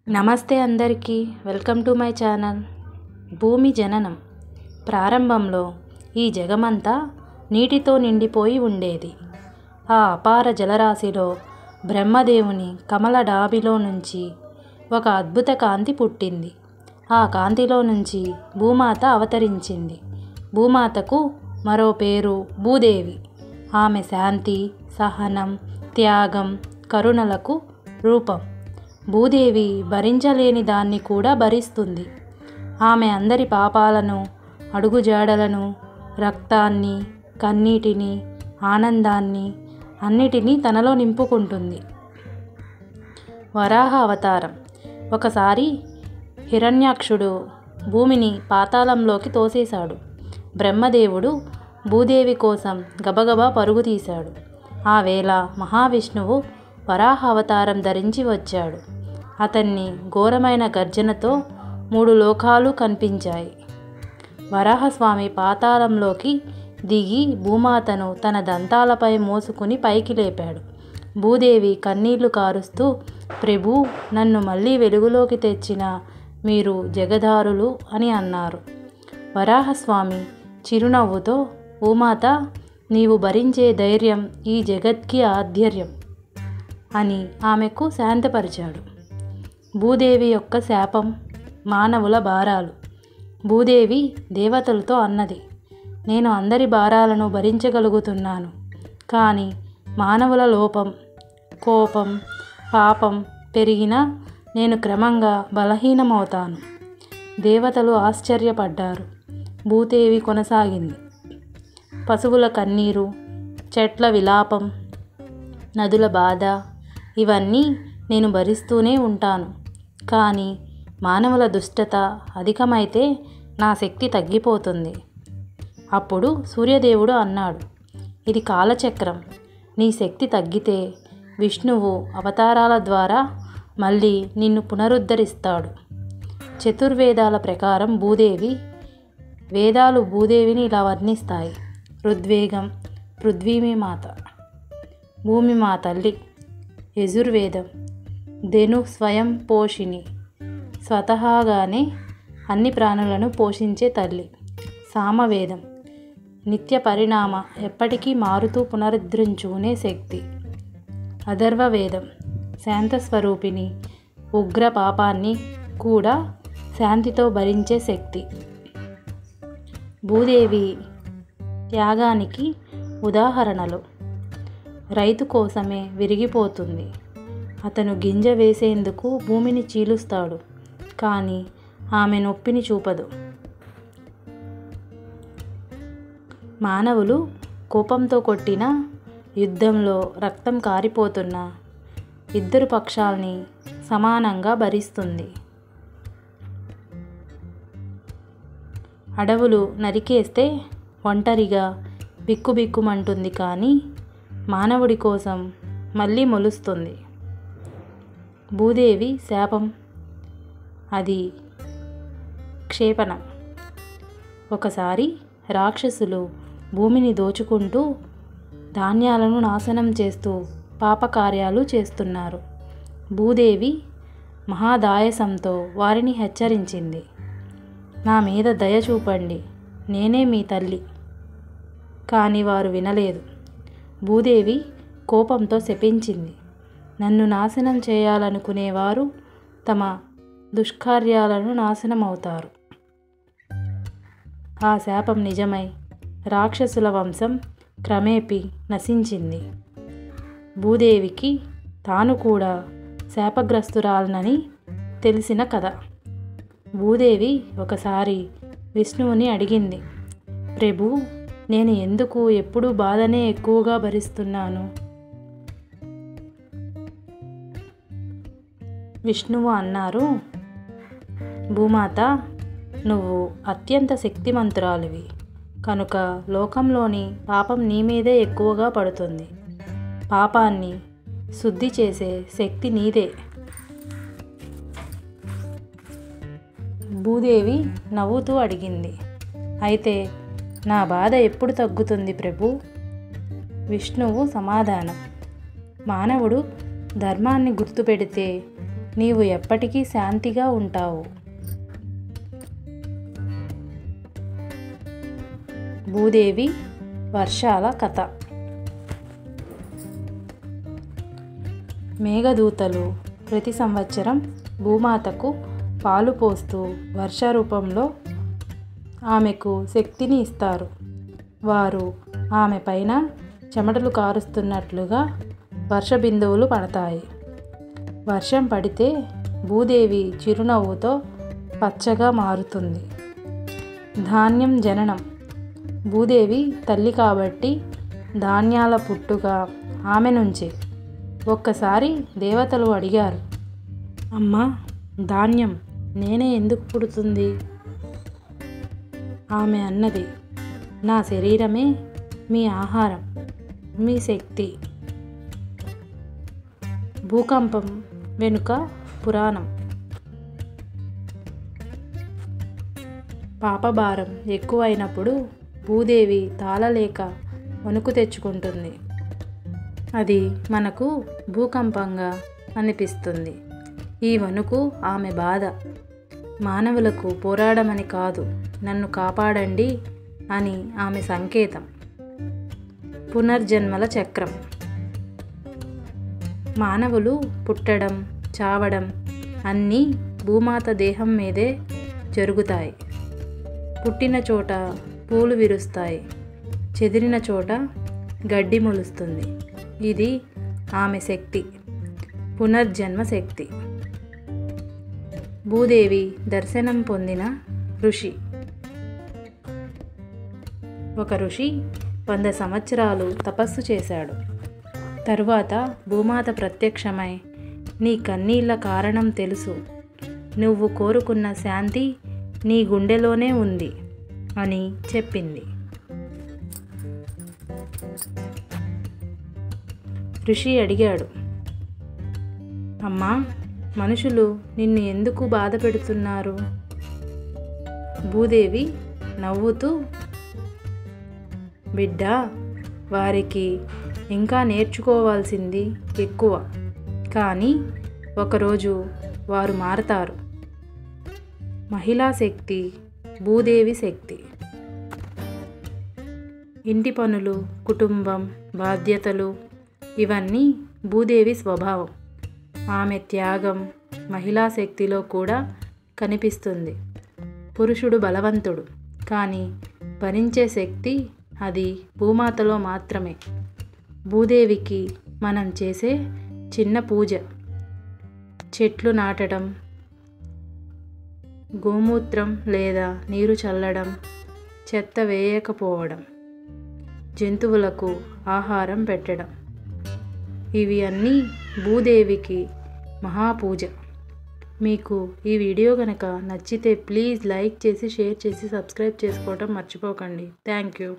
నమస్తే అందరికీ, welcome to my channel. భూమి జననం. ప్రారంభంలో ఈ జగమంతా నీటితో నిండిపోయి ఉండేది. ఆ అపార జలరాశిలో బ్రహ్మదేవుని కమల డాబిలో నుంచి ఒక అద్భుత కాంతి పుట్టింది. ఆ కాంతిలో నుంచి భూమాత అవతరించింది. భూమాతకు మరో పేరు భూదేవి. ఆమె శాంతి, సహనం, త్యాగం, కరుణలకు రూపం. భూదేవి భరించలేని దాన్ని కూడా భరిస్తుంది. ఆమె అందరి పాపాలను, అడుగుజాడలను, రక్తాన్ని, కన్నీటిని, ఆనందాన్ని అన్నిటినీ తనలో నింపుకుంటుంది. వరాహ అవతారం. ఒకసారి హిరణ్యాక్షుడు భూమిని పాతాళంలోకి తోసేశాడు. బ్రహ్మదేవుడు భూదేవి కోసం గబగబా పరుగు తీశాడు. ఆ వేళ మహావిష్ణువు వరాహ అవతారం ధరించి వచ్చాడు. అతన్ని ఘోరమైన గర్జనతో 3 లోకాలు కనిపించాయి. వరాహస్వామి పాతాళంలోకి దిగి భూమాతను తన దంతాలపై మోసుకుని పైకి లేపాడు. భూదేవి కన్నీళ్లు కారుస్తూ, ప్రభూ, నన్ను మళ్ళీ వెలుగులోకి తెచ్చిన మీరు జగదారులు అని అన్నారు. వరాహస్వామి చిరునవ్వుతో, భూమాత, నీవు భరించే ధైర్యం ఈ జగత్కి ఆద్యర్యం అని ఆమెకు శాంతపరిచాడు. భూదేవి యొక్క శాపం, మానవుల భారాలు. భూదేవి దేవతలతో అన్నది, నేను అందరి భారాలను భరించగలుగుతున్నాను, కానీ మానవుల లోపం, కోపం, పాపం పెరిగినా నేను క్రమంగా బలహీనమవుతాను. దేవతలు ఆశ్చర్యపడ్డారు. భూదేవి కొనసాగింది, పశువుల కన్నీరు, చెట్ల విలాపం, నదుల బాధ ఇవన్నీ నేను భరిస్తూనే ఉంటాను. కానీ మానవుల దుష్టత అధికమైతే నా శక్తి తగ్గిపోతుంది. అప్పుడు సూర్యదేవుడు అన్నాడు, ఇది కాలచక్రం. నీ శక్తి తగ్గితే విష్ణువు అవతారాల ద్వారా మళ్ళీ నిన్ను పునరుద్ధరిస్తాడు. చతుర్వేదాల ప్రకారం వేదాలు భూదేవిని ఇలా వర్ణిస్తాయి. ఋగ్వేదం పృథ్వీమాత, భూమి మా తల్లి. యజుర్వేదం ధేను స్వయం పోషిణి, స్వతహాగానే అన్ని ప్రాణులను పోషించే తల్లి. సామవేదం నిత్య పరిణామ, ఎప్పటికీ మారుతూ పునరుద్ధరించుకునే శక్తి. అథర్వవేదం శాంతస్వరూపిణి, ఉగ్ర పాపాన్ని కూడా శాంతితో భరించే శక్తి. భూదేవి త్యాగానికి ఉదాహరణలు. రైతు కోసమే విరిగిపోతుంది. అతను గింజ వేసేందుకు భూమిని చీలుస్తాడు, కానీ ఆమె నొప్పిని చూపదు. మానవులు కోపంతో కొట్టినా, యుద్ధంలో రక్తం కారిపోతున్నా ఇద్దరు పక్షాల్ని సమానంగా భరిస్తుంది. అడవులు నరికేస్తే ఒంటరిగా బిక్కుబిక్కుమంటుంది, కానీ మానవుడి కోసం మళ్ళీ మొలుస్తుంది. భూదేవి శాపం, అది క్షేపణం. ఒకసారి రాక్షసులు భూమిని దోచుకుంటూ, ధాన్యాలను నాశనం చేస్తూ పాపకార్యాలు చేస్తున్నారు. భూదేవి మహాదాయసంతో వారిని హెచ్చరించింది, నా మీద దయ చూపండి, నేనే మీ తల్లి. కానీ వారు వినలేదు. భూదేవి కోపంతో శపించింది, నన్ను నాశనం చేయాలనుకునేవారు తమ దుష్కార్యాలను నాశనమవుతారు. ఆ శాపం నిజమై రాక్షసుల వంశం క్రమేపీ నశించింది. భూదేవికి తాను కూడా శాపగ్రస్తురాలనని తెలిసిన కథ. భూదేవి ఒకసారి విష్ణువుని అడిగింది, ప్రభూ, నేను ఎందుకు ఎప్పుడూ బాధనే ఎక్కువగా భరిస్తున్నాను? విష్ణువు అన్నారు, భూమాత, నువ్వు అత్యంత శక్తిమంతురాలివి కనుక లోకంలోని పాపం నీ మీదే ఎక్కువగా పడుతుంది. పాపాన్ని శుద్ధి చేసే శక్తి నీదే. భూదేవి నవ్వుతూ అడిగింది, అయితే నా బాధ ఎప్పుడు తగ్గుతుంది ప్రభు? విష్ణువు సమాధానం, మానవుడు ధర్మాన్ని గుర్తుపెడితే నీవు ఎప్పటికీ శాంతిగా ఉంటావు. భూదేవి వర్షాల కథ. మేఘదూతలు ప్రతి సంవత్సరం భూమాతకు పాలు పోస్తూ వర్ష రూపంలో ఆమెకు శక్తిని ఇస్తారు. వారు ఆమె పైన చెమటలు కారుస్తున్నట్లుగా వర్ష బిందువులు పడతాయి. వర్షం పడితే భూదేవి చిరునవ్వుతో పచ్చగా మారుతుంది. ధాన్యం జననం. భూదేవి తల్లి కాబట్టి ధాన్యాల పుట్టుక ఆమె నుంచే. ఒక్కసారి దేవతలు అడిగారు, అమ్మా, ధాన్యం నేనే ఎందుకు పుడుతుంది? ఆమె అన్నది, నా శరీరమే మీ ఆహారం, మీ శక్తి. భూకంపం వెనుక పురాణం. పాపభారం ఎక్కువైనప్పుడు భూదేవి తాళలేక వణుకు తెచ్చుకుంటుంది. అది మనకు భూకంపంగా అనిపిస్తుంది. ఈ వణుకు ఆమె బాధ. మానవులకు పోరాడమని కాదు, నన్ను కాపాడండి అని ఆమె సంకేతం. పునర్జన్మల చక్రం. మానవులు పుట్టడం, చావడం అన్నీ భూమాత దేహం మీదే జరుగుతాయి. పుట్టిన చోట పూలు విరుస్తాయి, చెదిరిన చోట గడ్డి మొలుస్తుంది. ఇది ఆమె శక్తి, పునర్జన్మ శక్తి. భూదేవి దర్శనం పొందిన ఋషి. ఒక ఋషి 100 సంవత్సరాలు తపస్సు చేశాడు. తరువాత భూమాత ప్రత్యక్షమై, నీ కన్నీళ్ళ కారణం తెలుసు, నువ్వు కోరుకున్న శాంతి నీ గుండెలోనే ఉంది అని చెప్పింది. ఋషి అడిగాడు, అమ్మా, మనుషులు నిన్ను ఎందుకు బాధ పెడుతున్నారు? భూదేవి నవ్వుతూ, బిడ్డా, వారికి ఇంకా నేర్చుకోవాల్సింది ఎక్కువ, కానీ ఒకరోజు వారు మారతారు. మహిళా శక్తి, భూదేవి శక్తి. ఇంటి పనులు, కుటుంబం, బాధ్యతలు ఇవన్నీ భూదేవి స్వభావం. ఆమె త్యాగం మహిళా శక్తిలో కూడా కనిపిస్తుంది. పురుషుడు బలవంతుడు, కానీ భరించే శక్తి అది భూమాతలో మాత్రమే. భూదేవికి మనం చేసే చిన్న పూజ, చెట్లు నాటడం, గోమూత్రం లేదా నీరు చల్లడం, చెత్త వేయకపోవడం, జంతువులకు ఆహారం పెట్టడం, ఇవి అన్నీ భూదేవికి మహాపూజ. మీకు ఈ వీడియో కనుక నచ్చితే ప్లీజ్ లైక్ చేసి, షేర్ చేసి, సబ్స్క్రైబ్ చేసుకోవడం మర్చిపోకండి. Thank you.